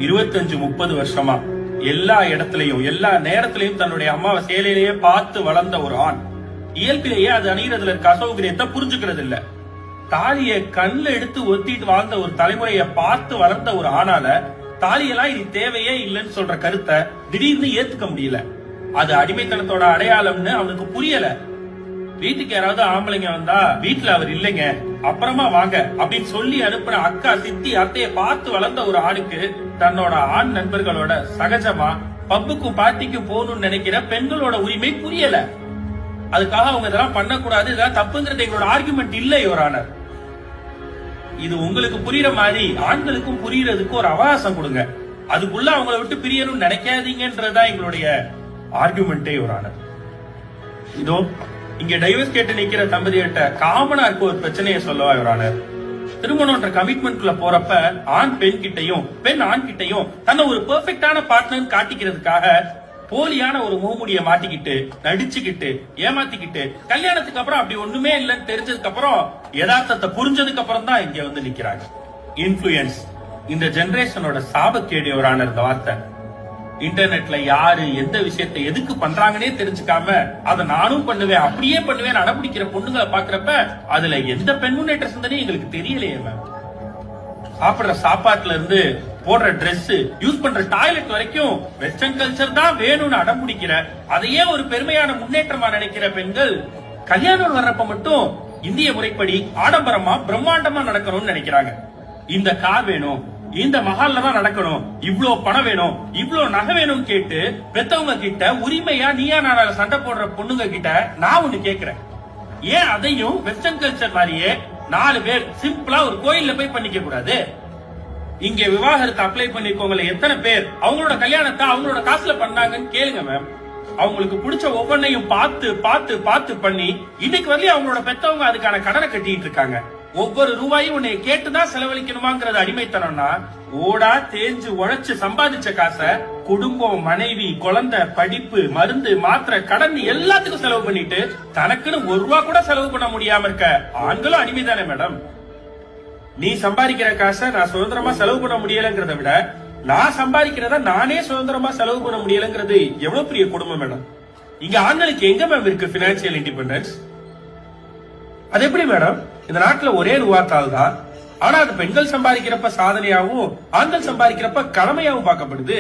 25-30 வருஷமா எல்லா இடத்துலயும் எல்லா நேரத்திலையும் தன்னுடைய அம்மாவை சேலையிலேயே பார்த்து வளர்ந்த ஒரு ஆண் இயல்பிலேயே அது அணிகிறதுல இருக்க அசௌகரியத்தை புரிஞ்சுக்கிறது இல்ல. தாலிய கண்ணுல எடுத்து ஒத்திட்டு வாழ்ந்த ஒரு தலைமுறைய பார்த்து வளர்ந்த ஒரு ஆணால தாலியெல்லாம் இது தேவையே இல்லைன்னு சொல்ற கருத்தை திடீர்னு ஏத்துக்க முடியல. அது அடிமைத்தனத்தோட அடையாளம்னு அவனுக்கு புரியல. வீட்டுக்கு யாராவது ஆம்பளைங்க வந்தா வீட்டுல அவர் இல்லைங்க அப்புறமா வாங்க அப்படின்னு சொல்லி அனுப்புற அக்கா சித்தி அத்தைய பார்த்து வளர்ந்த ஒரு ஆணுக்கு தன்னோட ஆண் நண்பர்களோட சகஜமா பப்புக்கும் பார்ட்டிக்கும் போகணும்னு நினைக்கிற பெண்களோட உரிமை புரியல. அதுக்காக அவங்க இதெல்லாம் பண்ணக்கூடாது, இதெல்லாம் தப்புங்கிறது எங்களோட ஆர்குமெண்ட் இல்லை யுவரானர். இது உங்களுக்கு புரியுற மாதிரி ஆண்களுக்கும் புரியறதுக்கு ஒரு அவகாசம் கொடுங்க. அதுக்குள்ள அவங்களை விட்டு பிரியணும்னு நினைக்காதீங்கன்றதுதான் எங்களுடைய ஆர்குமெண்டே யுவரானர். இதோ இங்க டைவர்ஸ் கேட்டு நிக்கிற தம்பதியிட்ட காமனா இருக்க ஒரு பிரச்சனையை சொல்லவா யுவரானர். திருமணம்ன்ற கமிட்மெண்ட்ல போறப்ப ஆண் பெண் கிட்டையும் பெண் ஆண் கிட்டையும் தன்னை ஒரு பெர்ஃபெக்டான பார்ட்னர் காட்டிக்கிறதுக்காக போலியான ஒரு முகமுடிய மாட்டிக்கிட்டு நடிச்சுக்கிட்டு ஏமாத்திக்கிட்டு கல்யாணத்துக்கு அப்புறம் அப்படி ஒண்ணுமே இல்லைன்னு தெரிஞ்சதுக்கு அப்புறம் யதார்த்தத்தை புரிஞ்சதுக்கு அப்புறம் தான் இங்க வந்து நிக்கிறாங்க. இன்ஃபுளுயன்ஸ் இந்த ஜெனரேஷனோட சாபக்கேடு யுவரானர். இந்த வார்த்தை இன்டர்நெட்ல யாரு எந்த விஷயத்தை எதுக்கு பண்றாங்கன்னே தெரிஞ்சுக்காம அதை நானும் பண்ணுவேன் அப்படியே பண்ணுவேன் அடம்பிடிக்கிற பொண்ணுங்களை பாக்குறப்ப அதுல எந்த பெண் முன்னேற்ற சிந்தனையும் எங்களுக்கு தெரியலையே மேம். சாப்பிடுற சாப்பாட்டுல இருந்து போடுற டிரெஸ் யூஸ் பண்ற டாய்லெட் வரைக்கும் வெஸ்டர்ன் கல்ச்சர் தான் வேணும்னு அடம்பிடிக்கிற அதையே ஒரு பெருமையான முன்னேற்றமா நினைக்கிற பெண்கள் கல்யாணம் வர்றப்ப மட்டும் இந்திய முறைப்படி ஆடம்பரமா பிரம்மாண்டமா நடக்கணும்னு நினைக்கிறாங்க. இந்த கார் வேணும், இந்த மஹால்ல தான் நடக்கணும், இவ்ளோ பணம் வேணும், இவ்ளோ நகை வேணும் கேட்டு பெத்தவங்க கிட்ட உரிமையா நீயா நானால சண்டை போடுற பொண்ணுங்க கிட்ட நான் ஒண்ணு கேக்குறேன். ஏன் அதையும் வெஸ்டர்ன் கல்ச்சர் மாதிரியே 4 பேர் சிம்பிளா ஒரு கோயில்ல போய் பண்ணிக்க கூடாது? இங்க விவாகரத்து அப்ளை பண்ணிருக்கவங்கள எத்தனை பேர் அவங்களோட கல்யாணத்தை அவங்களோட காசுல பண்ணாங்கன்னு கேளுங்க மேம். அவங்களுக்கு பிடிச்ச ஒவ்வொன்னையும் பார்த்து பார்த்து பார்த்து பண்ணி இன்னைக்கு வந்து அவங்களோட பெத்தவங்க அதுக்கான கடனை கட்டிட்டு இருக்காங்க. ஒவ்வொரு ரூபாயும் உன்னை கேட்டுதான் செலவழிக்கணுமாங்கிறது அடிமைத்தனம்னா ஓடா தேஞ்சு உழைச்சு சம்பாதிச்ச காசை குடும்பம் மனைவி குழந்தை படிப்பு மருந்து மாத்திரை கடன் எல்லாத்துக்கும் செலவு பண்ணிட்டு தனக்குன்னு ₹1 கூட செலவு பண்ண முடியாம இருக்க ஆண்களும் அடிமைதானே மேடம். நீ சம்பாதிக்கிற காசை நான் சுதந்திரமா செலவு பண்ண முடியலங்கிறத விட நான் சம்பாதிக்கிறத நானே சுதந்திரமா செலவு பண்ண முடியலங்கிறது எவ்வளவு பெரிய குடும்பம் மேடம். இங்க ஆண்களுக்கு எங்க மேம் இருக்கு பினான்சியல் இண்டிபெண்டன்ஸ்? அது எப்படி மேடம்? இந்த நாட்டுல ஒரே ரூபாத்தால் தான், ஆனா அது பெண்கள் சம்பாதிக்கிறப்ப சாதனையாவும் ஆண்கள் சம்பாதிக்கிறப்ப கடமையாவும் பார்க்கப்படுது.